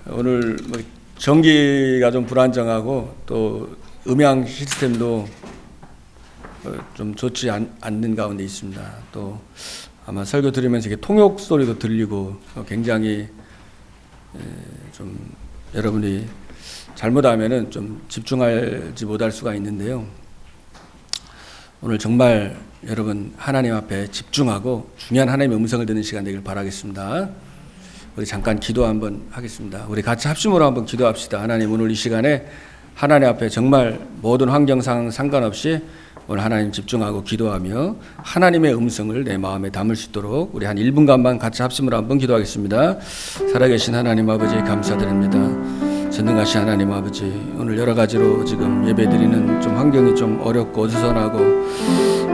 오늘 뭐 전기가 좀 불안정하고 또 음향 시스템도 좀 좋지 않는 가운데 있습니다. 또 아마 설교 들으면서 이렇게 통역 소리도 들리고 굉장히 좀 여러분이 잘못하면은 좀 집중하지 못할 수가 있는데요. 오늘 정말 여러분 하나님 앞에 집중하고 중요한 하나님의 음성을 듣는 시간 되길 바라겠습니다. 우리 잠깐 기도 한번 하겠습니다. 우리 같이 합심으로 한번 기도합시다. 하나님, 오늘 이 시간에 하나님 앞에 정말 모든 환경 상황 상관없이 오늘 하나님 집중하고 기도하며 하나님의 음성을 내 마음에 담을 수 있도록 우리 한 1분간만 같이 합심으로 한번 기도하겠습니다. 살아계신 하나님 아버지 감사드립니다. 전능하신 하나님 아버지, 오늘 여러 가지로 지금 예배드리는 좀 환경이 좀 어렵고 어수선하고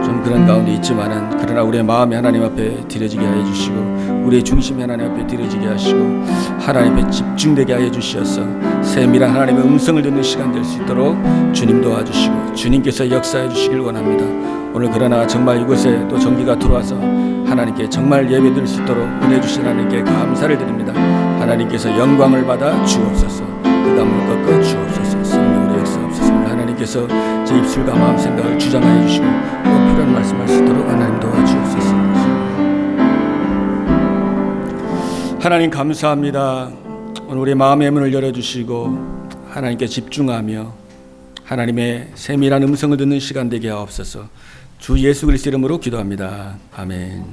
좀 그런 가운데 있지만은, 그러나 우리의 마음이 하나님 앞에 드려지게 하여 주시고 우리의 중심이 하나님 앞에 드려지게 하시고 하나님에 집중되게 하여 주시어서 세밀한 하나님의 음성을 듣는 시간 될 수 있도록 주님 도와주시고 주님께서 역사해 주시길 원합니다. 오늘 그러나 정말 이곳에 또 전기가 들어와서 하나님께 정말 예배 드릴 수 있도록 은혜 주신 하나님께 감사를 드립니다. 하나님께서 영광을 받아 주옵소서. 부담을 꺾어 주옵소서. 성령으로 역사하옵소서. 하나님께서 제 입술과 마음 생각을 주장하여 주시고 꼭 필요한 말씀할 수 있도록 하나님 도와주옵소서. 하나님 감사합니다. 오늘 우리 마음의 문을 열어주시고 하나님께 집중하며 하나님의 세밀한 음성을 듣는 시간 되게 하옵소서. 주 예수 그리스도 이름으로 기도합니다. 아멘.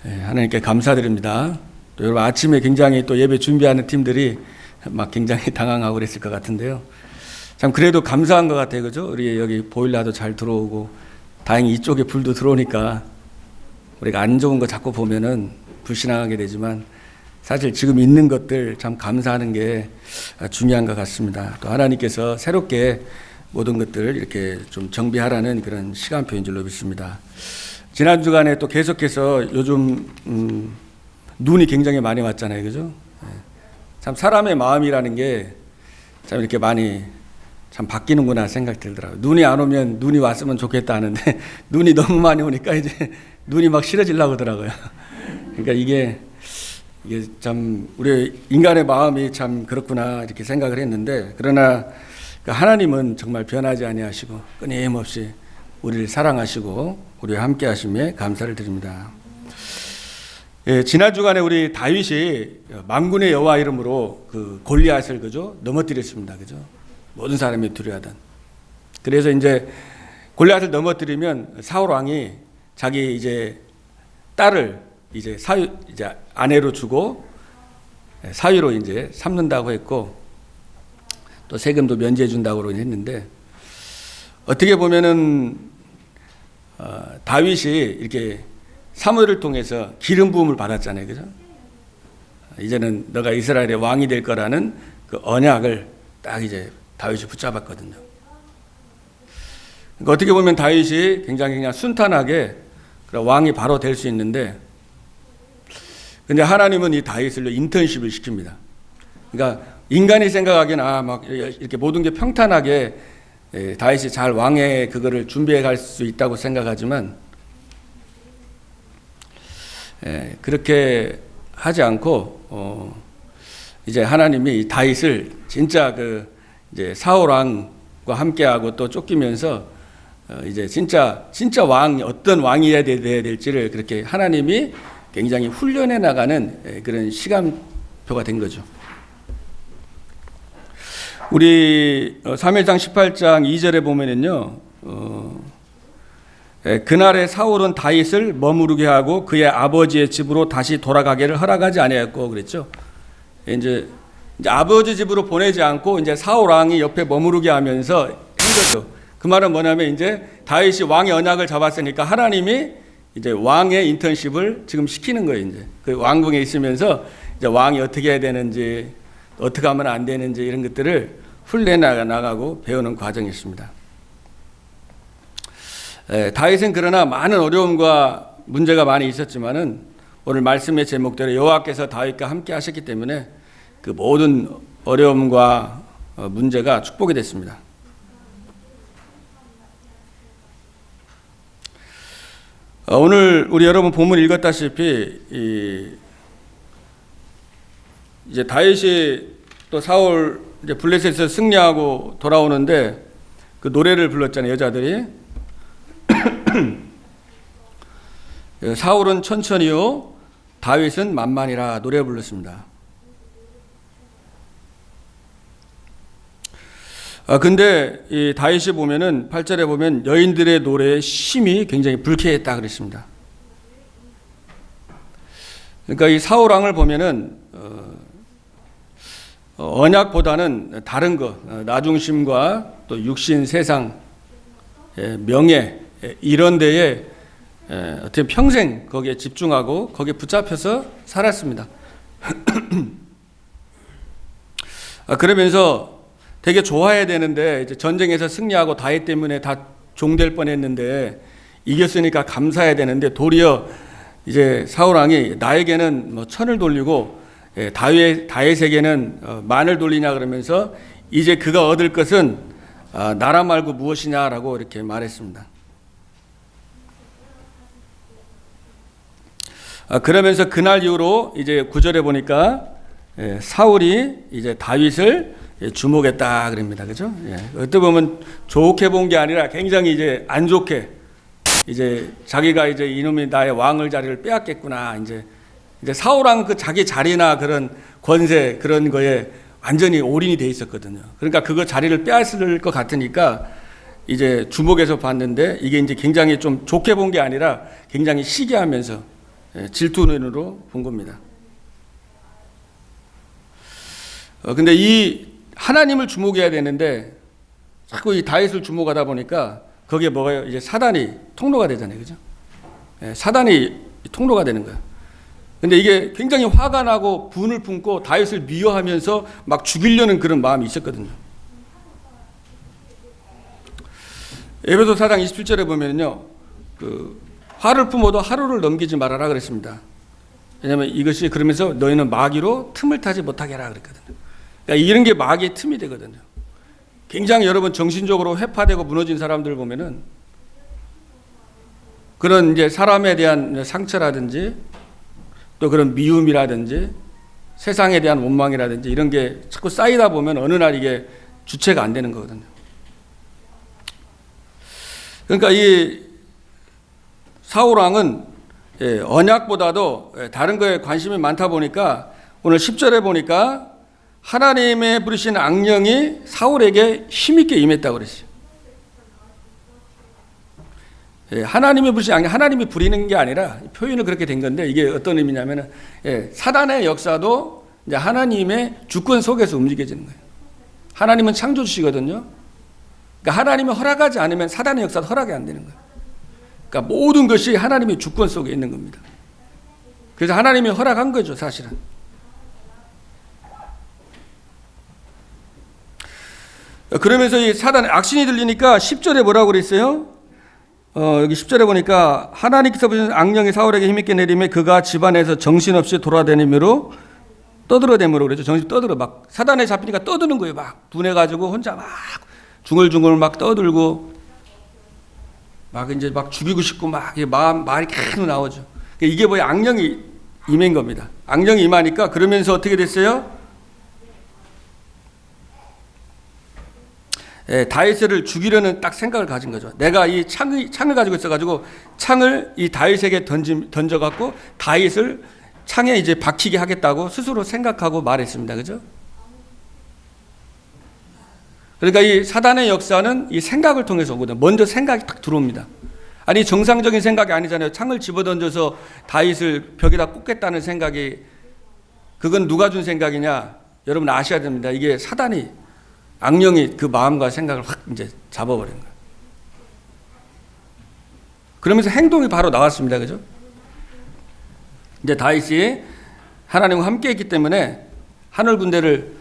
하나님께 감사드립니다. 또 여러분 아침에 굉장히 또 예배 준비하는 팀들이 막 굉장히 당황하고 그랬을 것 같은데요. 참 그래도 감사한 것 같아요. 그죠? 우리 여기 보일러도 잘 들어오고 다행히 이쪽에 불도 들어오니까 우리가 안 좋은 거 자꾸 보면은 불신앙하게 되지만 사실 지금 있는 것들 참 감사하는 게 중요한 것 같습니다. 또 하나님께서 새롭게 모든 것들 이렇게 좀 정비하라는 그런 시간표인 줄로 믿습니다. 지난 주간에 또 계속해서 요즘 눈이 굉장히 많이 왔잖아요. 그죠? 참 사람의 마음이라는 게 참 이렇게 많이 참 바뀌는구나 생각 들더라고요. 눈이 안 오면 눈이 왔으면 좋겠다 하는데 눈이 너무 많이 오니까 이제 눈이 막 싫어지려고 하더라고요. 그러니까 이게 참 우리 인간의 마음이 참 그렇구나 이렇게 생각을 했는데, 그러나 하나님은 정말 변하지 아니하시고 끊임없이 우리를 사랑하시고 우리와 함께 하심에 감사를 드립니다. 지난 주간에 우리 다윗이 만군의 여호와 이름으로 그 골리앗을 그죠 넘어뜨렸습니다. 그죠? 모든 사람이 두려워하던. 그래서 이제 골리앗을 넘어뜨리면 사울 왕이 자기 이제 딸을 이제 아내로 주고 사위로 이제 삼는다고 했고 또 세금도 면제해 준다고 했는데, 어떻게 보면은 다윗이 이렇게 사무엘을 통해서 기름 부음을 받았잖아요. 그죠? 이제는 너가 이스라엘의 왕이 될 거라는 그 언약을 딱 이제 다윗이 붙잡았거든요. 그러니까 어떻게 보면 다윗이 굉장히 그냥 순탄하게 왕이 바로 될 수 있는데, 근데 하나님은 이 다윗을 인턴십을 시킵니다. 그러니까 인간이 생각하기에는 막 이렇게 모든 게 평탄하게 다윗이 잘 왕의 그거를 준비해 갈 수 있다고 생각하지만 그렇게 하지 않고 이제 하나님이 이 다윗을 진짜 그 이제 사울 왕과 함께하고 또 쫓기면서 이제 진짜 왕 어떤 왕이어야 될지를 그렇게 하나님이 굉장히 훈련해 나가는 그런 시간표가 된 거죠. 우리 사무엘상 18장 2절에 보면은요, 그날에 사울은 다윗을 머무르게 하고 그의 아버지의 집으로 다시 돌아가기를 허락하지 아니하였고 그랬죠. 이제 아버지 집으로 보내지 않고 이제 사울 왕이 옆에 머무르게 하면서 행거죠. 그 말은 뭐냐면 이제 다윗이 왕의 언약을 잡았으니까 하나님이 이제 왕의 인턴십을 지금 시키는 거예요. 이제 그 왕궁에 있으면서 이제 왕이 어떻게 해야 되는지, 어떻게 하면 안 되는지 이런 것들을 훈련해 나가고 배우는 과정이었습니다. 다윗은 그러나 많은 어려움과 문제가 많이 있었지만은 오늘 말씀의 제목대로 여호와께서 다윗과 함께 하셨기 때문에 그 모든 어려움과 문제가 축복이 됐습니다. 오늘 우리 여러분 본문 읽었다시피 이제 다윗이 또 사울 이제 블레셋에서 승리하고 돌아오는데 그 노래를 불렀잖아요, 여자들이. 사울은 천천히요, 다윗은 만만이라 노래 불렀습니다. 근데 이 다윗이 보면은 8절에 보면 여인들의 노래의 심이 굉장히 불쾌했다 그랬습니다. 그러니까 이 사울 왕을 보면은 언약보다는 다른 것, 나중심과 또 육신, 세상, 명예 이런 데에 어떻게 평생 거기에 집중하고 거기에 붙잡혀서 살았습니다. 그러면서 되게 좋아해야 되는데 이제 전쟁에서 승리하고 다윗 때문에 다 종될 뻔했는데 이겼으니까 감사해야 되는데 도리어 이제 사울 왕이 나에게는 뭐 천을 돌리고 다윗에게는 만을 돌리냐 그러면서 이제 그가 얻을 것은 나라 말고 무엇이냐라고 이렇게 말했습니다. 그러면서 그날 이후로 이제 9절에 보니까 사울이 이제 다윗을 주목했다 그럽니다. 그죠? 어떻게 보면 좋게 본 게 아니라 굉장히 이제 안 좋게 이제 자기가 이제 이놈이 나의 왕을 자리를 빼앗겠구나. 이제 사울 왕 그 자기 자리나 그런 권세 그런 거에 완전히 올인이 돼 있었거든요. 그러니까 그거 자리를 빼앗을 것 같으니까 이제 주목해서 봤는데 이게 이제 굉장히 좀 좋게 본 게 아니라 굉장히 시기하면서 질투 눈으로 본 겁니다. 근데 이 하나님을 주목해야 되는데 자꾸 이 다윗을 주목하다 보니까 거기에 뭐가 이제 사단이 통로가 되잖아요, 그죠? 사단이 통로가 되는 거예요. 근데 이게 굉장히 화가 나고 분을 품고 다윗을 미워하면서 막 죽이려는 그런 마음이 있었거든요. 에베소 4장 27절에 보면요, 화를 품어도 하루를 넘기지 말아라 그랬습니다. 왜냐하면 이것이 그러면서 너희는 마귀로 틈을 타지 못하게 하라 그랬거든요. 그러니까 이런 게 마귀의 틈이 되거든요. 굉장히 여러분 정신적으로 회파되고 무너진 사람들 보면은 그런 이제 사람에 대한 상처라든지 또 그런 미움이라든지 세상에 대한 원망이라든지 이런 게 자꾸 쌓이다 보면 어느 날 이게 주체가 안 되는 거거든요. 그러니까 이 사울 왕은 언약보다도 다른 거에 관심이 많다 보니까 오늘 10절에 보니까 하나님의 부르신 악령이 사울에게 힘있게 임했다고 그랬어요. 하나님의 부르신 악령, 하나님이 부리는 게 아니라 표현을 그렇게 된 건데 이게 어떤 의미냐면은 사단의 역사도 이제 하나님의 주권 속에서 움직여지는 거예요. 하나님은 창조주시거든요. 그러니까 하나님이 허락하지 않으면 사단의 역사도 허락이 안 되는 거예요. 그러니까 모든 것이 하나님의 주권 속에 있는 겁니다. 그래서 하나님이 허락한 거죠, 사실은. 그러면서 이 사단의 악신이 들리니까 10절에 뭐라고 그랬어요? 여기 10절에 보니까 하나님께서 부르신 악령이 사울에게 힘있게 내리며 그가 집안에서 정신없이 돌아다니므로 떠들어대므로 그랬죠. 정신 떠들어 막 사단에 잡히니까 떠드는 거예요. 막 분해가지고 혼자 막 중얼중얼 막 떠들고 막 이제 막 죽이고 싶고 막 말이 계속 나오죠. 이게 뭐야? 악령이 임한 겁니다. 악령이 임하니까 그러면서 어떻게 됐어요? 다윗을 죽이려는 딱 생각을 가진 거죠. 내가 이 창을 가지고 있어가지고 창을 이 다윗에게 던져갖고 다윗을 창에 이제 박히게 하겠다고 스스로 생각하고 말했습니다. 그죠? 그러니까 이 사단의 역사는 이 생각을 통해서 오거든요. 먼저 생각이 딱 들어옵니다. 아니 정상적인 생각이 아니잖아요. 창을 집어던져서 다윗을 벽에다 꽂겠다는 생각이 그건 누가 준 생각이냐? 여러분 아셔야 됩니다. 이게 사단이 악령이 그 마음과 생각을 확 이제 잡아버린 거예요. 그러면서 행동이 바로 나왔습니다. 그죠? 이제 다윗이 하나님과 함께 했기 때문에 하늘 군대를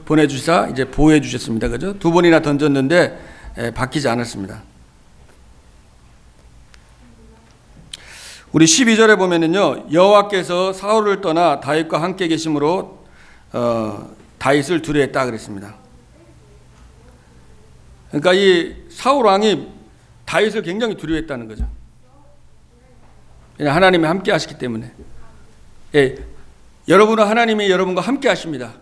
보내주사 이제 보호해 주셨습니다. 그죠? 두 번이나 던졌는데 박히지 않았습니다. 우리 12절에 보면은요, 여호와께서 사울을 떠나 다윗과 함께 계심으로 다윗을 두려워했다 그랬습니다. 그러니까 이 사울 왕이 다윗을 굉장히 두려워했다는 거죠. 하나님이 함께 하시기 때문에. 여러분은 하나님이 여러분과 함께 하십니다.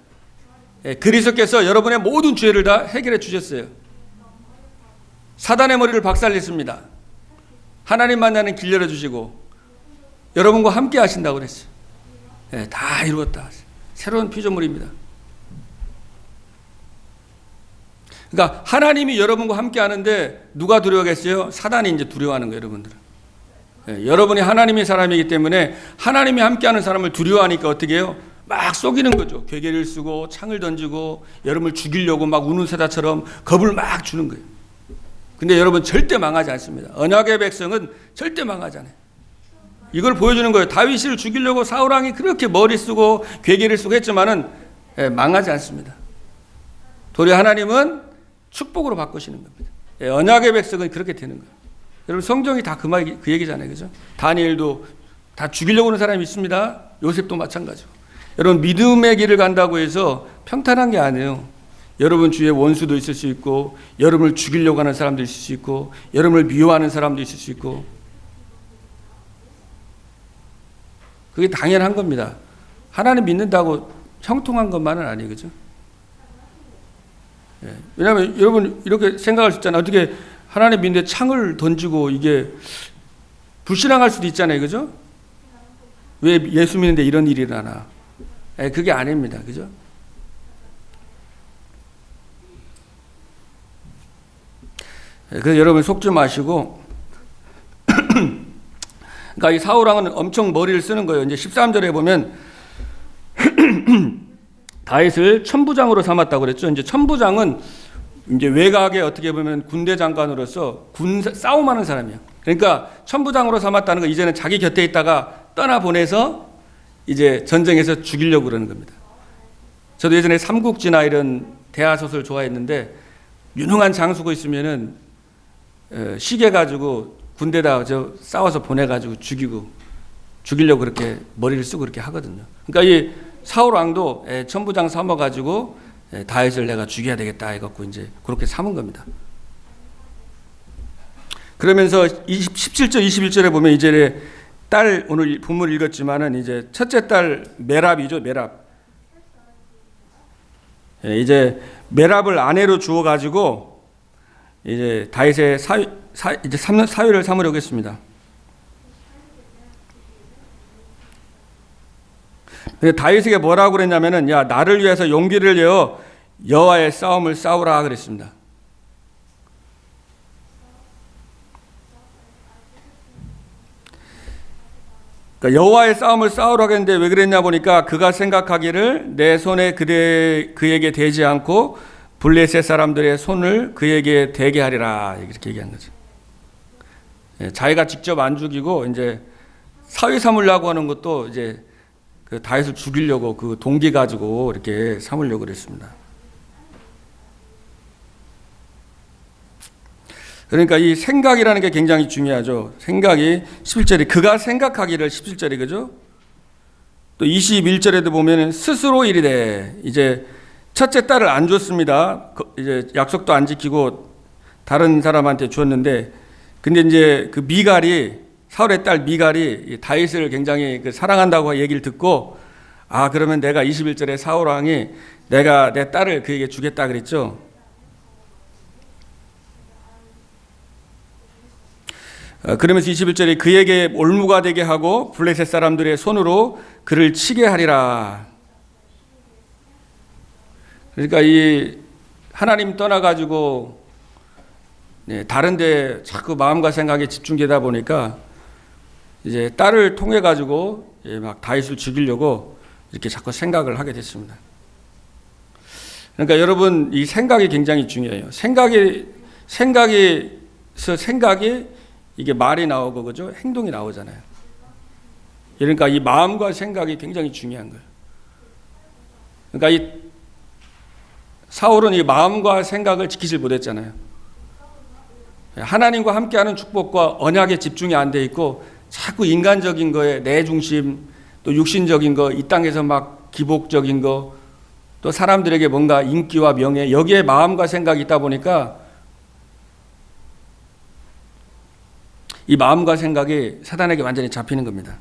그리스도께서 여러분의 모든 죄를 다 해결해 주셨어요. 사단의 머리를 박살냈습니다. 하나님 만나는 길 열어주시고 여러분과 함께 하신다고 그랬어요. 다 이루었다. 새로운 피조물입니다. 그러니까 하나님이 여러분과 함께 하는데 누가 두려워하겠어요? 사단이 이제 두려워하는 거예요, 여러분들은. 여러분이 하나님의 사람이기 때문에 하나님이 함께하는 사람을 두려워하니까 어떻게 해요? 막 속이는 거죠. 괴계를 쓰고 창을 던지고 여러분을 죽이려고 막 우는 새다처럼 겁을 막 주는 거예요. 근데 여러분 절대 망하지 않습니다. 언약의 백성은 절대 망하지 않아요. 이걸 보여주는 거예요. 다윗을 죽이려고 사울왕이 그렇게 머리 쓰고 괴계를 쓰고 했지만은 망하지 않습니다. 도리어 하나님은 축복으로 바꾸시는 겁니다. 언약의 백성은 그렇게 되는 거예요. 여러분 성경이 다 그 얘기잖아요. 그죠? 다니엘도 다 죽이려고 하는 사람이 있습니다. 요셉도 마찬가지고. 여러분 믿음의 길을 간다고 해서 평탄한 게 아니에요. 여러분 주위에 원수도 있을 수 있고 여러분을 죽이려고 하는 사람도 있을 수 있고 여러분을 미워하는 사람도 있을 수 있고 그게 당연한 겁니다. 하나님 믿는다고 형통한 것만은 아니에요. 그죠? 왜냐하면 여러분 이렇게 생각할 수 있잖아요. 어떻게 하나님 믿는데 창을 던지고 이게 불신앙할 수도 있잖아요. 그죠? 왜 예수 믿는데 이런 일이 일어나나? 그게 아닙니다. 그죠? 그래서 여러분 속지 마시고 그러니까 이 사울왕은 엄청 머리를 쓰는 거예요. 이제 13절에 보면 다윗을 천부장으로 삼았다고 그랬죠. 이제 천부장은 이제 외곽에 어떻게 보면 군대 장관으로서 싸움하는 사람이에요. 그러니까 천부장으로 삼았다는 거 이제는 자기 곁에 있다가 떠나 보내서 이제 전쟁에서 죽이려고 그러는 겁니다. 저도 예전에 삼국지나 이런 대하 소설 좋아했는데 유능한 장수가 있으면은 시계 가지고 군대다 싸워서 보내가지고 죽이려고 그렇게 머리를 쓰고 그렇게 하거든요. 그러니까 이 사울 왕도 천부장 삼아가지고 다윗을 내가 죽여야 되겠다 해갖고 이제 그렇게 삼은 겁니다. 그러면서 17절, 21절에 보면 이제 딸 오늘 본문 읽었지만은 이제 첫째 딸 메랍이죠, 메랍. 이제 메랍을 아내로 주어가지고 이제 다윗의 사위를 삼으려고 했습니다. 근데 다윗에게 뭐라고 그랬냐면은 야 나를 위해서 용기를 내어 여호와의 싸움을 싸우라 그랬습니다. 그러니까 여호와의 싸움을 싸우라고 했는데 왜 그랬냐 보니까 그가 생각하기를 내 손에 그에게 대지 않고 블레셋 사람들의 손을 그에게 대게 하리라 이렇게 얘기한 거죠. 자기가 직접 안 죽이고 이제 사위 삼으려고 하는 것도 이제 그 다윗을 죽이려고 그 동기 가지고 이렇게 삼으려고 그랬습니다. 그러니까 이 생각이라는 게 굉장히 중요하죠. 생각이 11절에 그가 생각하기를 17절에 그죠? 또 21절에도 보면 스스로 이르되 이제 첫째 딸을 안 줬습니다. 이제 약속도 안 지키고 다른 사람한테 줬는데 근데 이제 그 미갈이 사울의 딸 미갈이 다윗을 굉장히 사랑한다고 얘기를 듣고 아 그러면 내가 21절에 사울 왕이 내가 내 딸을 그에게 주겠다 그랬죠. 그러면서 21절에 그에게 올무가 되게 하고 블레셋 사람들의 손으로 그를 치게 하리라. 그러니까 이 하나님 떠나가지고 다른 데 자꾸 마음과 생각에 집중되다 보니까 이제 딸을 통해 가지고 막 다윗을 죽이려고 이렇게 자꾸 생각을 하게 됐습니다. 그러니까 여러분 이 생각이 굉장히 중요해요. 생각이 이게 말이 나오고 그죠? 행동이 나오잖아요. 그러니까 이 마음과 생각이 굉장히 중요한 거예요. 그러니까 이 사울은 이 마음과 생각을 지키질 못했잖아요. 하나님과 함께하는 축복과 언약에 집중이 안 돼 있고 자꾸 인간적인 거에 내 중심 또 육신적인 거 이 땅에서 막 기복적인 거 또 사람들에게 뭔가 인기와 명예 여기에 마음과 생각이 있다 보니까 이 마음과 생각이 사단에게 완전히 잡히는 겁니다.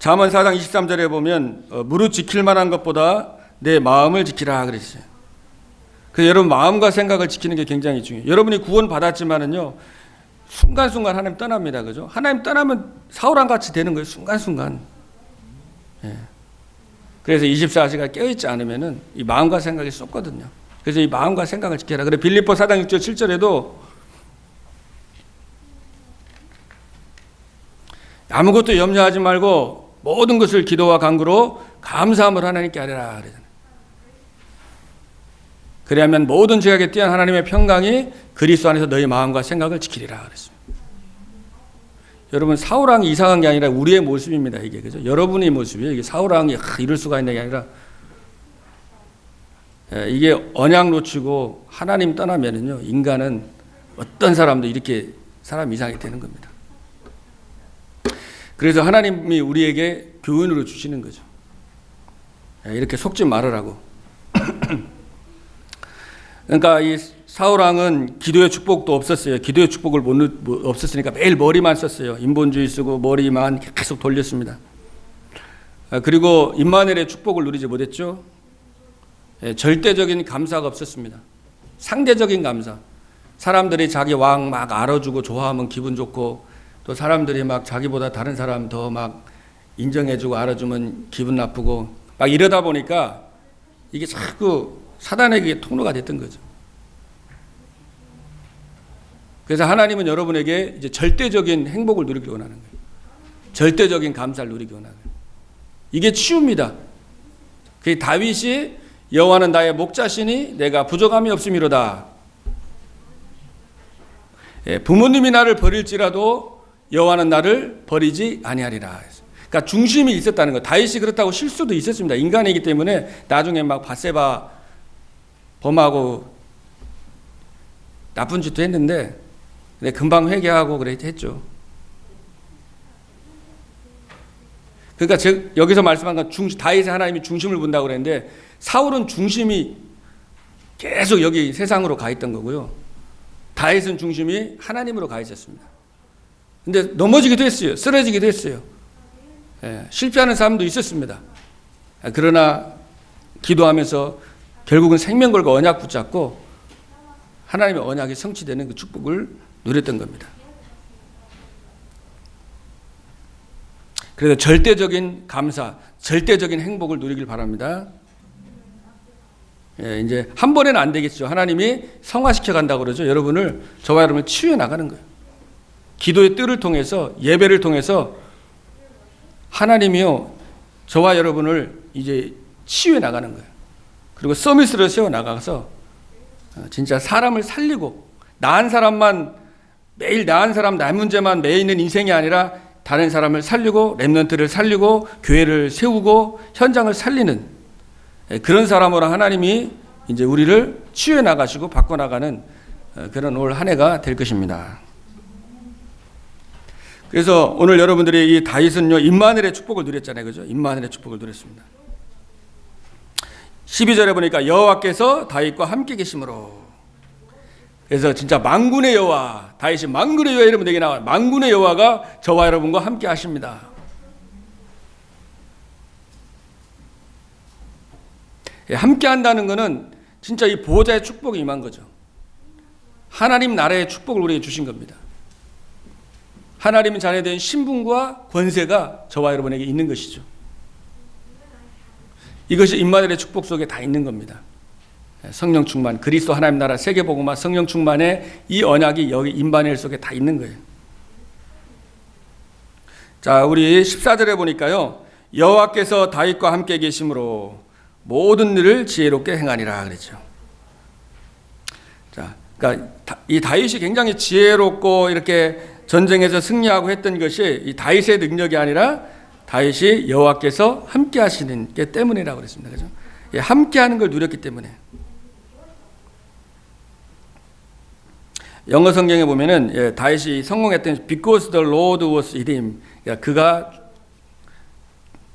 잠언 4장 23절에 보면 무릇 지킬 만한 것보다 내 마음을 지키라 그랬어요. 그래서 여러분 마음과 생각을 지키는 게 굉장히 중요해요. 여러분이 구원 받았지만은요, 순간순간 하나님 떠납니다. 그죠? 하나님 떠나면 사울왕 같이 되는 거예요. 순간순간. 예. 그래서 24시간 깨어있지 않으면은 이 마음과 생각이 쏟거든요. 그래서 이 마음과 생각을 지켜라. 그래 빌립보 4장 6절 7절에도 아무것도 염려하지 말고 모든 것을 기도와 간구로 감사함을 하나님께 하리라 그러잖아요. 그래야만 모든 지각에 뛰어난 하나님의 평강이 그리스도 안에서 너희 마음과 생각을 지키리라 그랬습니다. 여러분 사울왕이 이상한 게 아니라 우리의 모습입니다. 이게 그죠? 여러분의 모습이에요. 이게 사울왕이 이럴 수가 있는 게 아니라 이게 언약 놓치고 하나님 떠나면은요, 인간은 어떤 사람도 이렇게 사람 이상이 되는 겁니다. 그래서 하나님이 우리에게 교훈으로 주시는 거죠. 이렇게 속지 말으라고. 그러니까 이 사울왕은 기도의 축복도 없었어요. 기도의 축복을 없었으니까 매일 머리만 썼어요. 인본주의 쓰고 머리만 계속 돌렸습니다. 그리고 임마누엘의 축복을 누리지 못했죠. 절대적인 감사가 없었습니다. 상대적인 감사. 사람들이 자기 왕 막 알아주고 좋아하면 기분 좋고, 또 사람들이 막 자기보다 다른 사람 더 막 인정해주고 알아주면 기분 나쁘고, 막 이러다 보니까 이게 자꾸 사단에게 통로가 됐던 거죠. 그래서 하나님은 여러분에게 이제 절대적인 행복을 누리기 원하는 거예요. 절대적인 감사를 누리기 원하는 거예요. 이게 치유입니다. 그 다윗이 여호와는 나의 목자시니 내가 부족함이 없음이로다. 부모님이 나를 버릴지라도 여호와는 나를 버리지 아니하리라. 그러니까 중심이 있었다는 거. 다윗이 그렇다고 실수도 있었습니다. 인간이기 때문에 나중에 막 밧세바 범하고 나쁜 짓도 했는데 금방 회개하고 했죠. 그러니까 여기서 말씀한 건 다윗의 하나님이 중심을 본다고 그랬는데, 사울은 중심이 계속 여기 세상으로 가 있던 거고요. 다윗은 중심이 하나님으로 가 있었습니다. 근데 넘어지기도 했어요. 쓰러지기도 했어요. 실패하는 사람도 있었습니다. 그러나 기도하면서 결국은 생명 걸고 언약 붙잡고 하나님의 언약이 성취되는 그 축복을 누렸던 겁니다. 그래서 절대적인 감사, 절대적인 행복을 누리길 바랍니다. 이제 한 번에는 안 되겠죠. 하나님이 성화시켜 간다고 그러죠. 여러분을, 저와 여러분을 치유해 나가는 거예요. 기도의 뜰을 통해서, 예배를 통해서 하나님이요, 저와 여러분을 이제 치유해 나가는 거예요. 그리고 서밋으로 세워 나가서 진짜 사람을 살리고, 나은 사람만, 매일 나은 사람, 나 문제만 매일 있는 인생이 아니라 다른 사람을 살리고, 렘넌트를 살리고, 교회를 세우고, 현장을 살리는 그런 사람으로 하나님이 이제 우리를 치유해 나가시고 바꿔나가는 그런 올 한 해가 될 것입니다. 그래서 오늘 여러분들이 이 다윗은요, 임마누엘의 축복을 누렸잖아요. 그죠? 임마누엘의 축복을 누렸습니다. 12절에 보니까 여호와께서 다윗과 함께 계심으로. 그래서 진짜 만군의 여호와, 다윗이 만군의 여호와 이러면 되게 나와요. 만군의 여호와가 저와 여러분과 함께 하십니다. 함께 한다는 것은 진짜 이 보호자의 축복이 임한 거죠. 하나님 나라의 축복을 우리에게 주신 겁니다. 하나님의 자녀된 신분과 권세가 저와 여러분에게 있는 것이죠. 이것이 임마누엘의 축복 속에 다 있는 겁니다. 성령 충만, 그리스도 하나님 나라 세계복음화 성령 충만의 이 언약이 여기 임마누엘 속에 다 있는 거예요. 자, 우리 14절에 보니까요, 여호와께서 다윗과 함께 계심으로 모든 일을 지혜롭게 행하니라 그랬죠. 자, 그러니까 이 다윗이 굉장히 지혜롭고 이렇게 전쟁에서 승리하고 했던 것이 이 다윗의 능력이 아니라 다윗이 여호와께서 함께 하시는 게 때문이라고 그랬습니다. 그죠? 함께 하는 걸 누렸기 때문에. 영어 성경에 보면은 다윗이 성공했던 because the Lord was with him. 그가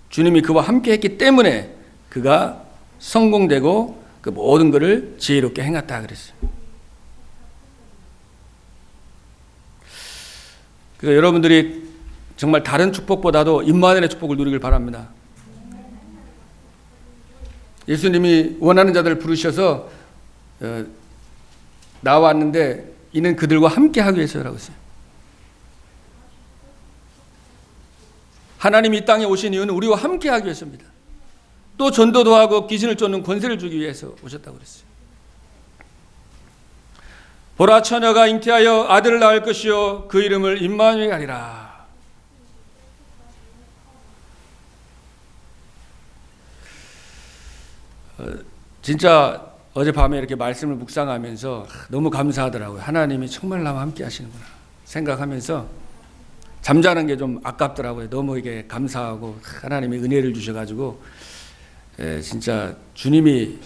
주님이 그와 함께 했기 때문에 그가 성공되고 그 모든 것을 지혜롭게 행했다 그랬어요. 그래서 여러분들이 정말 다른 축복보다도 임마누엘의 축복을 누리길 바랍니다. 예수님이 원하는 자들을 부르셔서 나왔는데 이는 그들과 함께 하기 위해서라고 했어요. 하나님이 이 땅에 오신 이유는 우리와 함께 하기 위해서입니다. 또 전도도 하고 귀신을 쫓는 권세를 주기 위해서 오셨다고 그랬어요. 보라, 처녀가 잉태하여 아들을 낳을 것이요 그 이름을 임마누엘 하리라. 진짜 어젯밤에 이렇게 말씀을 묵상하면서 너무 감사하더라고요. 하나님이 정말 나와 함께 하시는구나 생각하면서 잠자는 게 좀 아깝더라고요. 너무 이게 감사하고 하나님이 은혜를 주셔가지고 진짜 주님이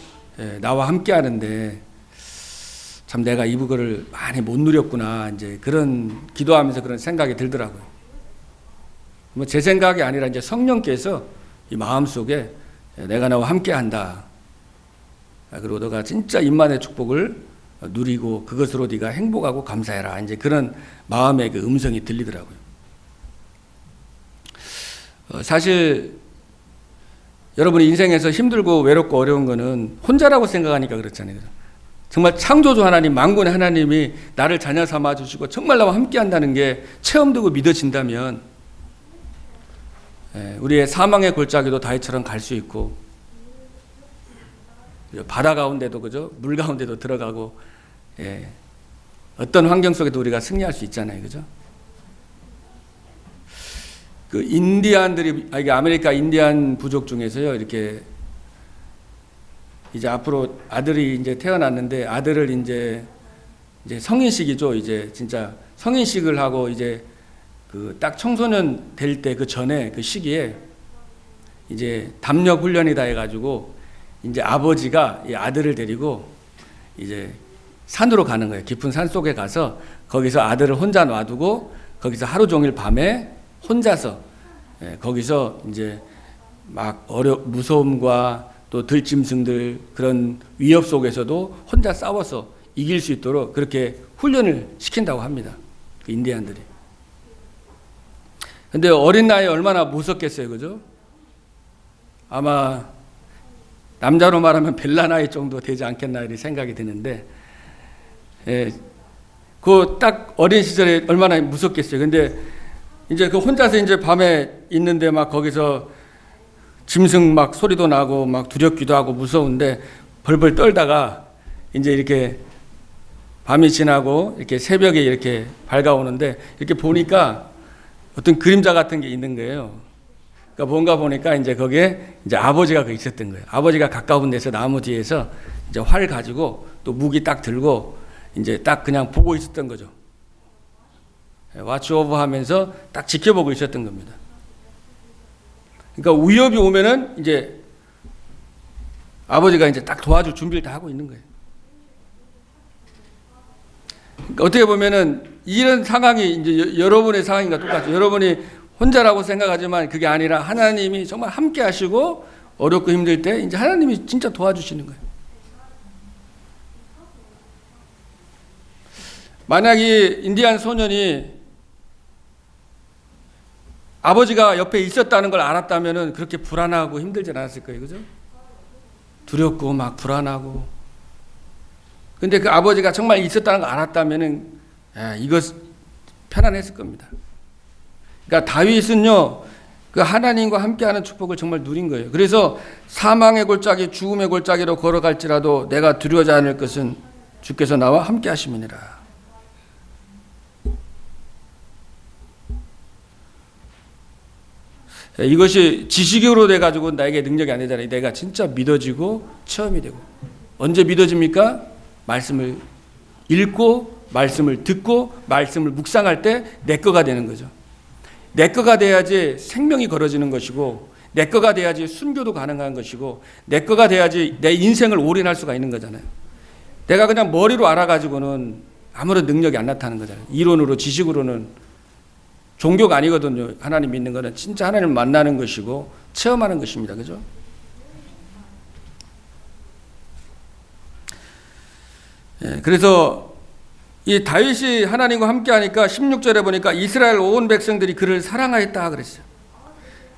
나와 함께 하는데 참 내가 이 부거를 많이 못 누렸구나, 이제 그런 기도하면서 그런 생각이 들더라고요. 뭐 제 생각이 아니라 이제 성령께서 이 마음속에 내가 나와 함께 한다, 그리고 너가 진짜 임마누엘의 축복을 누리고 그것으로 네가 행복하고 감사해라, 이제 그런 마음의 그 음성이 들리더라고요. 사실 여러분이 인생에서 힘들고 외롭고 어려운 거는 혼자라고 생각하니까 그렇잖아요. 정말 창조주 하나님, 만군의 하나님이 나를 자녀 삼아 주시고 정말 나와 함께 한다는 게 체험되고 믿어진다면 우리의 사망의 골짜기도 다윗처럼 갈 수 있고, 바다 가운데도, 그죠? 물 가운데도 들어가고, 어떤 환경 속에도 우리가 승리할 수 있잖아요, 그죠? 그 인디안들이, 이게 아메리카 인디안 부족 중에서요, 이렇게 이제 앞으로 아들이 이제 태어났는데, 아들을 이제 성인식이죠. 이제 진짜 성인식을 하고 이제 그 딱 청소년 될 때 그 전에 그 시기에 이제 담력 훈련이다 해가지고 이제 아버지가 이 아들을 데리고 이제 산으로 가는 거예요. 깊은 산 속에 가서 거기서 아들을 혼자 놔두고 거기서 하루 종일 밤에 혼자서 거기서 이제 막 무서움과 또 들짐승들 그런 위협 속에서도 혼자 싸워서 이길 수 있도록 그렇게 훈련을 시킨다고 합니다. 그 인디안들이. 근데 어린 나이에 얼마나 무섭겠어요, 그죠? 아마 남자로 말하면 벨라 나이 정도 되지 않겠나 이런 생각이 드는데, 그 딱 어린 시절에 얼마나 무섭겠어요. 근데 이제 그 혼자서 이제 밤에 있는데 막 거기서 짐승 막 소리도 나고 막 두렵기도 하고 무서운데 벌벌 떨다가 이제 이렇게 밤이 지나고 이렇게 새벽에 이렇게 밝아오는데 이렇게 보니까 어떤 그림자 같은 게 있는 거예요. 그러니까 뭔가 보니까 이제 거기에 이제 아버지가 있었던 거예요. 아버지가 가까운 데서 나무 뒤에서 이제 활 가지고 또 무기 딱 들고 이제 딱 그냥 보고 있었던 거죠. 왓츠 오버 하면서 딱 지켜보고 있었던 겁니다. 그러니까 위협이 오면은 이제 아버지가 이제 딱 도와줄 준비를 다 하고 있는 거예요. 그러니까 어떻게 보면은 이런 상황이 이제 여러분의 상황인가 똑같죠. 여러분이 혼자라고 생각하지만 그게 아니라 하나님이 정말 함께 하시고 어렵고 힘들 때 이제 하나님이 진짜 도와주시는 거예요. 만약에 인디안 소년이 아버지가 옆에 있었다는 걸 알았다면은 그렇게 불안하고 힘들지 않았을 거예요. 그죠? 두렵고 막 불안하고. 근데 그 아버지가 정말 있었다는 걸 알았다면은 이거 편안했을 겁니다. 그러니까 다윗은요, 그 하나님과 함께하는 축복을 정말 누린 거예요. 그래서 사망의 골짜기, 죽음의 골짜기로 걸어갈지라도 내가 두려워하지 않을 것은 주께서 나와 함께 하심이니라. 이것이 지식으로 돼가지고 나에게 능력이 안 되잖아요. 내가 진짜 믿어지고 체험이 되고. 언제 믿어집니까? 말씀을 읽고 말씀을 듣고 말씀을 묵상할 때 내 거가 되는 거죠. 내 거가 돼야지 생명이 걸어지는 것이고, 내 거가 돼야지 순교도 가능한 것이고, 내 거가 돼야지 내 인생을 올인할 수가 있는 거잖아요. 내가 그냥 머리로 알아가지고는 아무런 능력이 안 나타나는 거잖아요. 이론으로, 지식으로는. 종교가 아니거든요. 하나님 믿는 거는 진짜 하나님을 만나는 것이고 체험하는 것입니다. 그죠? 그래서 이 다윗이 하나님과 함께하니까 16절에 보니까 이스라엘 온 백성들이 그를 사랑하였다 그랬어요.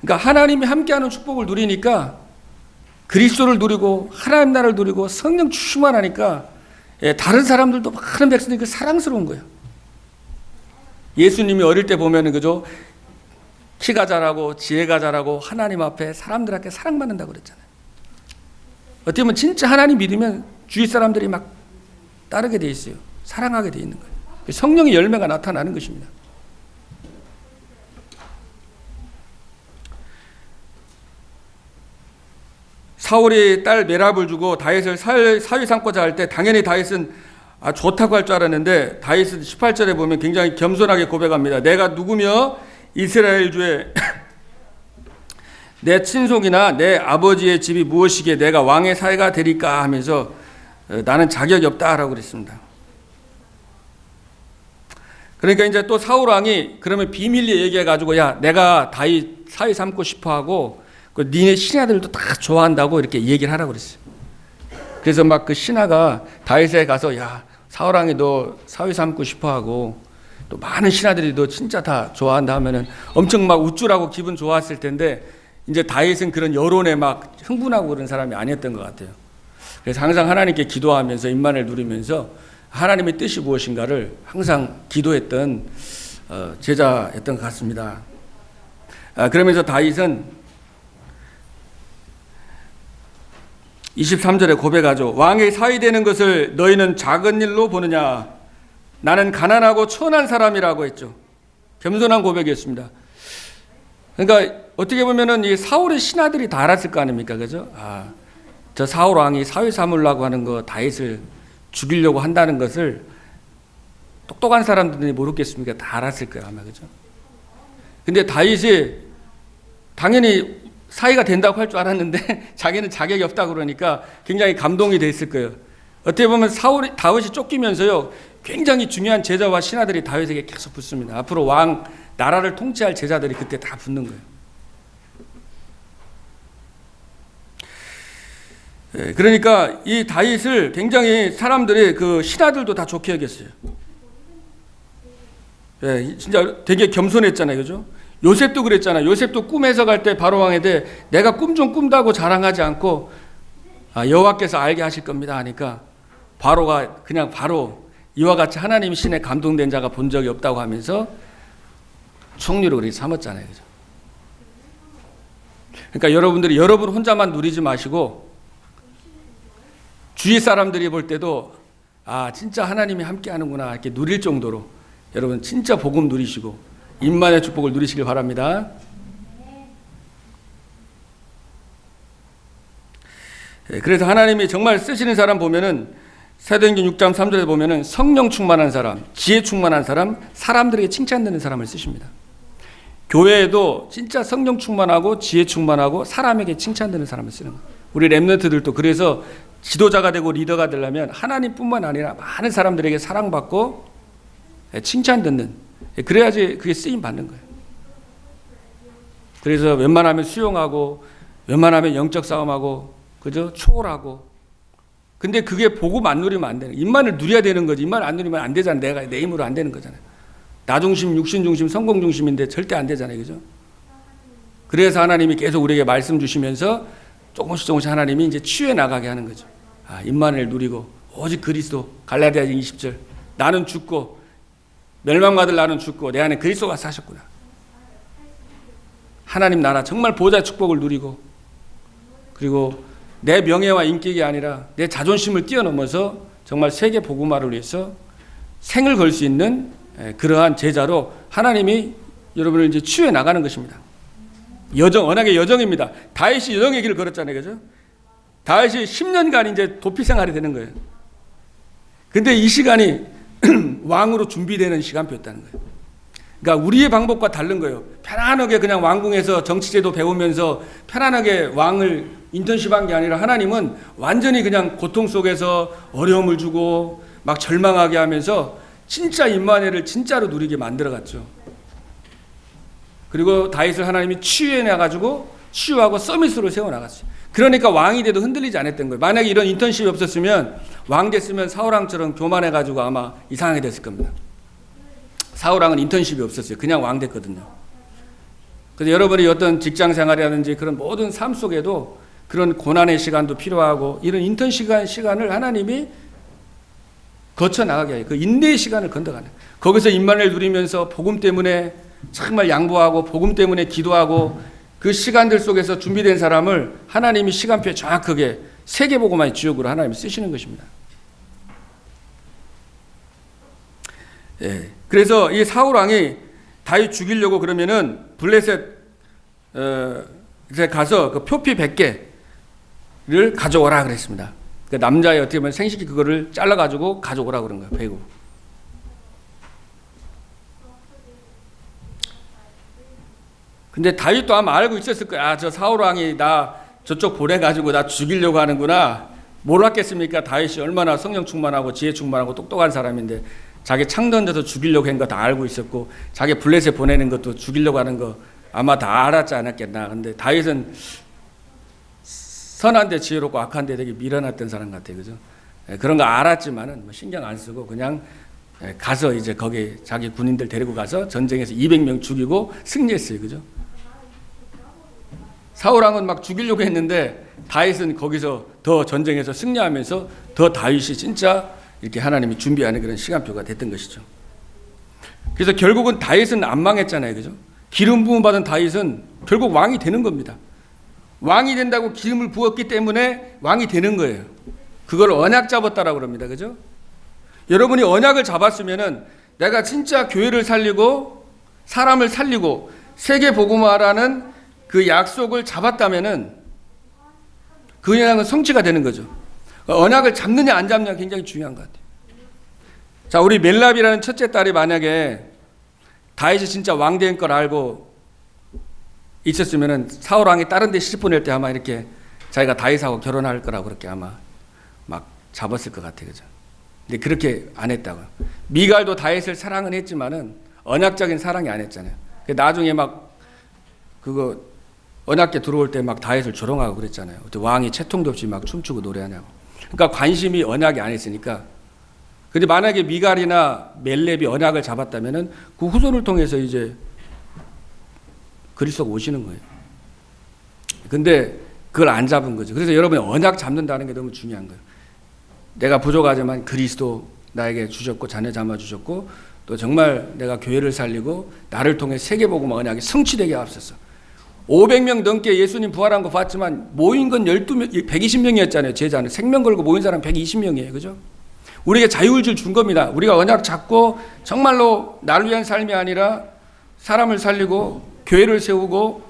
그러니까 하나님이 함께하는 축복을 누리니까 그리스도를 누리고 하나님 나라를 누리고 성령 충만하니까 다른 사람들도 많은 백성들이 사랑스러운 거예요. 예수님이 어릴 때 보면은 그죠? 키가 자라고 지혜가 자라고 하나님 앞에 사람들한테 사랑받는다고 그랬잖아요. 어떻게 보면 진짜 하나님 믿으면 주위 사람들이 막 따르게 돼 있어요. 사랑하게 돼 있는 거예요. 성령의 열매가 나타나는 것입니다. 사울이 딸 메랍을 주고 다윗을 사위 삼고자 할 때 당연히 다윗은 좋다고 할 줄 알았는데 다윗은 18절에 보면 굉장히 겸손하게 고백합니다. 내가 누구며 이스라엘 주에 내 친속이나 내 아버지의 집이 무엇이기에 내가 왕의 사위가 되리까 하면서 나는 자격이 없다라고 그랬습니다. 그러니까 이제 또 사울 왕이 그러면 비밀리에 얘기해 가지고 야 내가 다윗 사위 삼고 싶어 하고 니네 신하들도 다 좋아한다고 이렇게 얘기를 하라고 그랬어요. 그래서 막 그 신하가 다윗에 가서 야 사울 왕이 너 사위 삼고 싶어 하고 또 많은 신하들이 너 진짜 다 좋아한다 하면은 엄청 막 우쭐하고 기분 좋았을 텐데 이제 다윗은 그런 여론에 막 흥분하고 그런 사람이 아니었던 것 같아요. 그래서 항상 하나님께 기도하면서 임만을 누리면서 하나님의 뜻이 무엇인가를 항상 기도했던 제자였던 것 같습니다. 그러면서 다윗은 23절에 고백하죠. 왕의 사위 되는 것을 너희는 작은 일로 보느냐. 나는 가난하고 천한 사람이라고 했죠. 겸손한 고백이었습니다. 그러니까 어떻게 보면은 이 사울의 신하들이 다 알았을 거 아닙니까, 그죠? 저 사울 왕이 사위 삼으려고 하는 거 다윗을 죽이려고 한다는 것을 똑똑한 사람들이 모르겠습니까? 다 알았을 거예요, 아마, 그죠? 근데 다윗이 당연히 사위가 된다고 할 줄 알았는데 자기는 자격이 없다고 그러니까 굉장히 감동이 됐을 거예요. 어떻게 보면 다윗이 쫓기면서요 굉장히 중요한 제자와 신하들이 다윗에게 계속 붙습니다. 앞으로 왕 나라를 통치할 제자들이 그때 다 붙는 거예요. 그러니까 이 다윗을 굉장히 사람들이 그 신하들도 다 좋게 여겼어요. 진짜 되게 겸손했잖아요, 그죠? 요셉도 그랬잖아요. 요셉도 꿈 해석할 때 바로 왕에게 내가 꿈 좀 꾼다고 자랑하지 않고 여호와께서 알게 하실 겁니다 하니까 바로가 그냥 바로 이와 같이 하나님 신에 감동된 자가 본 적이 없다고 하면서 총리로 그렇게 삼았잖아요, 그죠? 그러니까 여러분들이 여러분 혼자만 누리지 마시고 주위 사람들이 볼 때도 진짜 하나님이 함께 하는구나 이렇게 누릴 정도로 여러분 진짜 복음 누리시고 임만의 축복을 누리시길 바랍니다. 그래서 하나님이 정말 쓰시는 사람 보면은 사도행전 6장 3절에 보면은 성령 충만한 사람, 지혜 충만한 사람, 사람들에게 칭찬되는 사람을 쓰십니다. 교회에도 진짜 성령 충만하고 지혜 충만하고 사람에게 칭찬되는 사람을 쓰는 거예요. 우리 렘넌트들도 그래서 지도자가 되고 리더가 되려면 하나님뿐만 아니라 많은 사람들에게 사랑받고 칭찬듣는, 그래야지 그게 쓰임 받는 거예요. 그래서 웬만하면 수용하고 웬만하면 영적 싸움하고 그죠? 초월하고. 근데 그게 복음 안 누리면 안 되는 거예요. 입만을 누려야 되는 거지. 입만 안 누리면 안 되잖아요. 내가 내 힘으로 안 되는 거잖아요. 나 중심, 육신 중심, 성공 중심인데 절대 안 되잖아요. 그죠? 그래서 하나님이 계속 우리에게 말씀 주시면서 조금씩 하나님이 이제 치유해 나가게 하는 거죠. 입만을 누리고 오직 그리스도. 갈라디아서 20절. 나는 죽고 멸망받을 나는 죽고 내 안에 그리스도가 사셨구나. 하나님 나라 정말 보좌 축복을 누리고 그리고 내 명예와 인격이 아니라 내 자존심을 뛰어넘어서 정말 세계 복음화를 위해서 생을 걸 수 있는 그러한 제자로 하나님이 여러분을 이제 치유해 나가는 것입니다. 언약의 여정입니다. 다윗이 여정의 길을 걸었잖아요, 그죠? 다윗이 10년간 이제 도피 생활이 되는 거예요. 근데 이 시간이 왕으로 준비되는 시간표였다는 거예요. 그러니까 우리의 방법과 다른 거예요. 편안하게 그냥 왕궁에서 정치제도 배우면서 편안하게 왕을 인턴십한 게 아니라 하나님은 완전히 그냥 고통 속에서 어려움을 주고 막 절망하게 하면서 진짜 임마누엘을 진짜로 누리게 만들어갔죠. 그리고 다윗을 하나님이 치유해 나가지고 치유하고 서밋으로 세워나갔어요. 그러니까 왕이 돼도 흔들리지 않았던 거예요. 만약에 이런 인턴십이 없었으면 왕 됐으면 사울왕처럼 교만해가지고 아마 이상하게 됐을 겁니다. 사울왕은 인턴십이 없었어요. 그냥 왕 됐거든요. 그래서 여러분이 어떤 직장 생활이라든지 그런 모든 삶 속에도 그런 고난의 시간도 필요하고 이런 인턴 시간을 하나님이 거쳐 나가게 해요. 그 인내의 시간을 건너가는. 거기서 임만을 누리면서 복음 때문에 정말 양보하고 복음 때문에 기도하고 그 시간들 속에서 준비된 사람을 하나님이 시간표에 정확하게 세계복음화의 지역으로 하나님이 쓰시는 것입니다. 예. 그래서 이 사울 왕이 다윗 죽이려고 그러면은 블레셋에 가서 그 표피 100개를 가져오라 그랬습니다. 그 남자의 어떻게 보면 생식기 그거를 잘라가지고 가져오라 그런 거예요. 배고. 근데 다윗도 아마 알고 있었을 거야. 아, 저 사울 왕이 나 저쪽 보내가지고 나 죽이려고 하는구나. 몰랐겠습니까? 다윗이 얼마나 성령 충만하고 지혜 충만하고 똑똑한 사람인데 자기 창 던져서 죽이려고 한 거 다 알고 있었고 자기 블레셋 보내는 것도 죽이려고 하는 거 아마 다 알았지 않았겠나. 근데 다윗은 선한데 지혜롭고 악한데 되게 미련했던 사람 같아요. 그죠? 그런 거 알았지만은 뭐 신경 안 쓰고 그냥 가서 이제 거기 자기 군인들 데리고 가서 전쟁에서 200명 죽이고 승리했어요. 그죠? 사울왕은 막 죽이려고 했는데 다윗은 거기서 더 전쟁에서 승리하면서 더 다윗이 진짜 이렇게 하나님이 준비하는 그런 시간표가 됐던 것이죠. 그래서 결국은 다윗은 안 망했잖아요. 그죠? 기름 부음 받은 다윗은 결국 왕이 되는 겁니다. 왕이 된다고 기름을 부었기 때문에 왕이 되는 거예요. 그걸 언약 잡았다라고 그럽니다. 그죠? 여러분이 언약을 잡았으면은 내가 진짜 교회를 살리고 사람을 살리고 세계 복음화라는 그 약속을 잡았다면은 그 언약은 성취가 되는 거죠. 언약을 잡느냐 안 잡느냐 굉장히 중요한 것 같아요. 자, 우리 멜랍이라는 첫째 딸이 만약에 다윗이 진짜 왕 된 걸 알고 있었으면은 사울 왕이 다른 데 시집 보낼 때 아마 이렇게 자기가 다윗하고 결혼할 거라고 그렇게 아마 막 잡았을 것 같아요. 그죠? 근데 그렇게 안 했다고요. 미갈도 다윗을 사랑은 했지만은 언약적인 사랑이 안 했잖아요. 나중에 막 그거 언약궤 들어올 때 막 다윗을 조롱하고 그랬잖아요. 왕이 채통도 없이 막 춤추고 노래하냐고. 그러니까 관심이 언약이 안 했으니까. 근데 만약에 미갈이나 멜렙이 언약을 잡았다면은 그 후손을 통해서 이제 그리스도가 오시는 거예요. 근데 그걸 안 잡은 거죠. 그래서 여러분이 언약 잡는다는 게 너무 중요한 거예요. 내가 부족하지만 그리스도 나에게 주셨고 자녀 삼아 주셨고 또 정말 내가 교회를 살리고 나를 통해 세계복음 언약이 성취되게 앞섰어. 500명 넘게 예수님 부활한 거 봤지만 모인 건 120명이었잖아요. 제자는 생명 걸고 모인 사람 120명이에요. 그죠? 우리에게 자유의지를 준 겁니다. 우리가 언약 잡고 정말로 나를 위한 삶이 아니라 사람을 살리고 교회를 세우고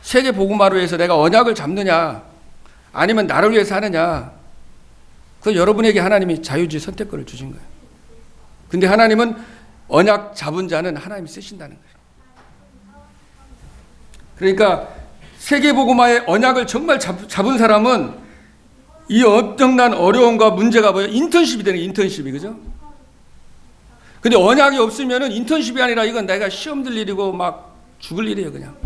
세계 복음화로 해서 내가 언약을 잡느냐 아니면 나를 위해 사느냐, 그 여러분에게 하나님이 자유주의 선택권을 주신 거예요. 근데 하나님은 언약 잡은 자는 하나님이 쓰신다는 거예요. 그러니까 세계 복음화의 언약을 정말 잡은 사람은 이 엄청난 어려움과 문제가 뭐예요? 인턴십이 되는 거예요. 인턴십이. 그죠? 근데 언약이 없으면은 인턴십이 아니라 이건 내가 시험 들 일이고 막 죽을 일이에요. 그냥.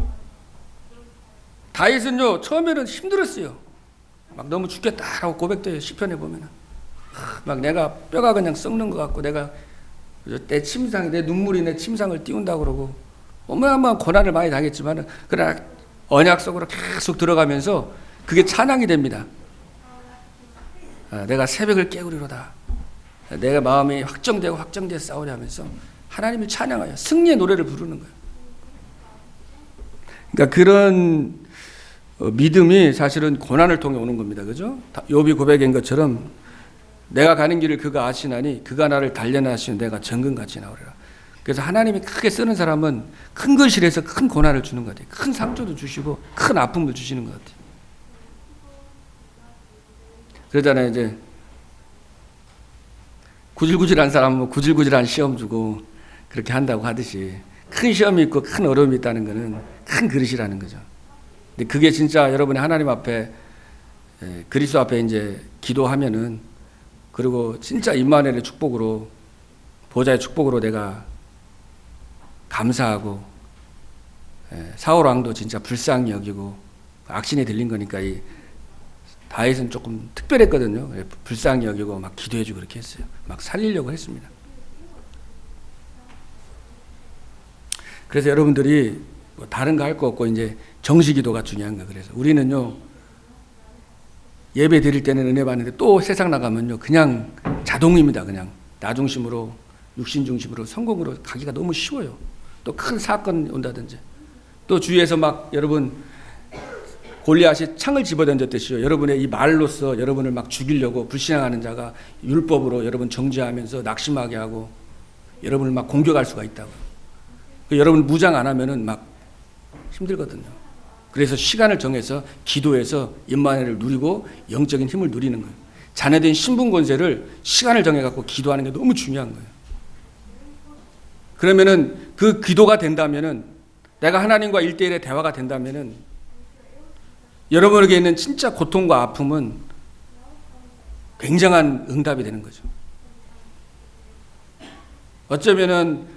다윗은요 처음에는 힘들었어요. 막 너무 죽겠다라고 고백돼요. 시편에 보면은 막 내가 뼈가 그냥 썩는 것 같고 내가 내 침상, 내 눈물이 내 침상을 띄운다 그러고 어마어마한 고난을 많이 당했지만 그러나 언약 속으로 계속 들어가면서 그게 찬양이 됩니다. 내가 새벽을 깨우리로다. 내가 마음이 확정되고 확정돼 싸우냐면서 하나님을 찬양하여 승리의 노래를 부르는 거예요. 그러니까 그런 믿음이 사실은 고난을 통해 오는 겁니다. 그죠? 욥이 고백한 것처럼 내가 가는 길을 그가 아시나니 그가 나를 단련하시는 내가 정금같이 나오리라. 그래서 하나님이 크게 쓰는 사람은 큰 것이라서 큰 고난을 주는 것 같아요. 큰 상처도 주시고 큰 아픔을 주시는 것 같아요. 그러잖아요. 이제 구질구질한 사람은 구질구질한 시험 주고 그렇게 한다고 하듯이 큰 시험이 있고 큰 어려움이 있다는 것은 큰 그릇이라는 거죠. 근데 그게 진짜 여러분이 하나님 앞에 그리스도 앞에 이제 기도하면은 그리고 진짜 임마누엘의 축복으로 보좌의 축복으로 내가 감사하고 사울 왕도 진짜 불쌍히 여기고 악신이 들린 거니까 이 다윗은 조금 특별했거든요. 불쌍히 여기고 막 기도해주고 그렇게 했어요. 막 살리려고 했습니다. 그래서 여러분들이 뭐 다른 거 할 거 없고 이제 정시 기도가 중요한 거예요. 그래서 우리는요, 예배 드릴 때는 은혜 받는데 또 세상 나가면요, 그냥 자동입니다. 그냥 나 중심으로, 육신 중심으로, 성공으로 가기가 너무 쉬워요. 또 큰 사건 온다든지, 또 주위에서 막 여러분 골리앗이 창을 집어던졌듯이요, 여러분의 이 말로써 여러분을 막 죽이려고 불신앙하는 자가 율법으로 여러분 정죄하면서 낙심하게 하고 여러분을 막 공격할 수가 있다고. 여러분 무장 안 하면은 막 힘들거든요. 그래서 시간을 정해서 기도해서 임마누엘을 누리고 영적인 힘을 누리는 거예요. 자녀된 신분 권세를 시간을 정해갖고 기도하는 게 너무 중요한 거예요. 그러면은 그 기도가 된다면은, 내가 하나님과 1대1의 대화가 된다면은 여러분에게 있는 진짜 고통과 아픔은 굉장한 응답이 되는 거죠. 어쩌면은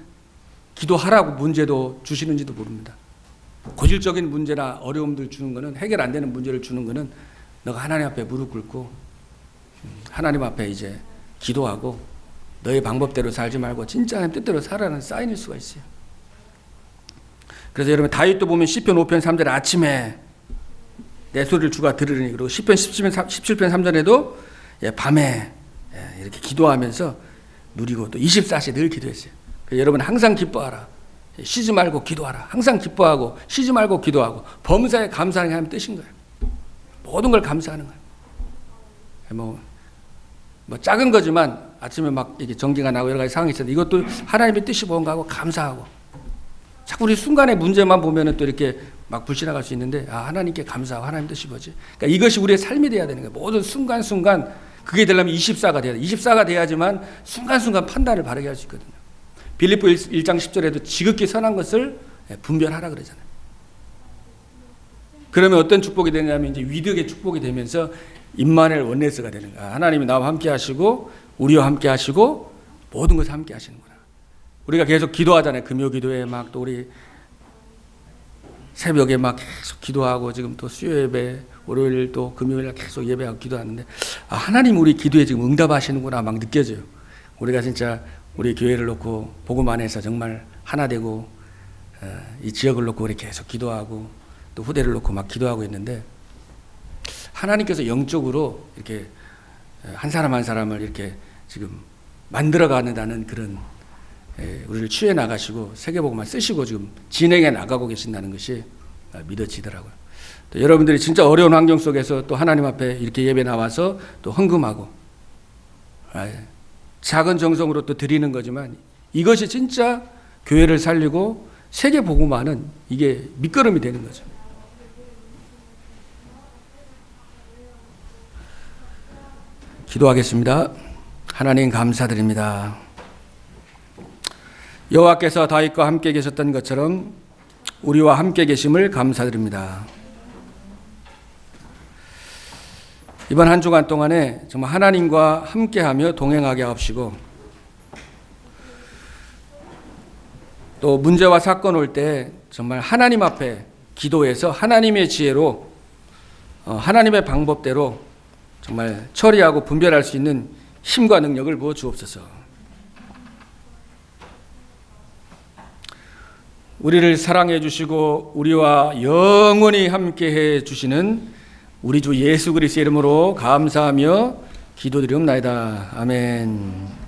기도하라고 문제도 주시는지도 모릅니다. 고질적인 문제나 어려움들 주는 거는, 해결 안 되는 문제를 주는 거는 너가 하나님 앞에 무릎 꿇고 하나님 앞에 이제 기도하고 너의 방법대로 살지 말고 진짜 하나님 뜻대로 살아라는 사인일 수가 있어요. 그래서 여러분 다윗도 보면 시편 5편 3절에 아침에 내 소리를 주가 들으리니, 그리고 시편 17편 3절에도 밤에 이렇게 기도하면서 누리고, 또 24시 늘 기도했어요. 여러분 항상 기뻐하라. 쉬지 말고 기도하라. 항상 기뻐하고 쉬지 말고 기도하고, 범사에 감사하는 게 하나님 뜻인 거예요. 모든 걸 감사하는 거예요. 뭐 작은 거지만 아침에 막 이렇게 전기가 나고 여러 가지 상황이 있었는데 이것도 하나님의 뜻이 뭔가 하고 감사하고, 자꾸 우리 순간의 문제만 보면은 또 이렇게 막 불신나갈 수 있는데, 하나님께 감사하고 하나님 뜻이 뭐지? 그러니까 이것이 우리의 삶이 돼야 되는 거예요. 모든 순간순간 그게 되려면 24가 돼야 돼. 24가 돼야지만 순간순간 판단을 바르게 할 수 있거든요. 빌립보 1장 10절에도 지극히 선한 것을 분별하라 그러잖아요. 그러면 어떤 축복이 되냐면 이제 위덕의 축복이 되면서 임마누엘 원네스가 되는 거야. 하나님이 나와 함께 하시고 우리와 함께 하시고 모든 것을 함께 하시는구나. 우리가 계속 기도하잖아요. 금요 기도에 막, 또 우리 새벽에 막 계속 기도하고, 지금 또 수요 예배, 월요일 또 금요일 계속 예배하고 기도하는데, 하나님 우리 기도에 지금 응답하시는구나 막 느껴져요. 우리가 진짜 우리 교회를 놓고 복음 안에서 정말 하나 되고, 이 지역을 놓고 우리 계속 기도하고 또 후대를 놓고 막 기도하고 있는데, 하나님께서 영적으로 이렇게 한 사람 한 사람을 이렇게 지금 만들어 가는다는 그런, 우리를 취해 나가시고 세계복음만 쓰시고 지금 진행해 나가고 계신다는 것이 믿어지더라고요. 또 여러분들이 진짜 어려운 환경 속에서 또 하나님 앞에 이렇게 예배 나와서 또 헌금하고, 작은 정성으로 또 드리는 거지만 이것이 진짜 교회를 살리고 세계복음화는 이게 밑거름이 되는 거죠. 기도하겠습니다. 하나님 감사드립니다. 여호와께서 다윗과 함께 계셨던 것처럼 우리와 함께 계심을 감사드립니다. 이번 한 주간 동안에 정말 하나님과 함께하며 동행하게 하옵시고, 또 문제와 사건 올 때 정말 하나님 앞에 기도해서 하나님의 지혜로, 하나님의 방법대로 정말 처리하고 분별할 수 있는 힘과 능력을 부어 주옵소서. 우리를 사랑해 주시고 우리와 영원히 함께해 주시는 우리 주 예수 그리스도의 이름으로 감사하며 기도드리옵나이다. 아멘.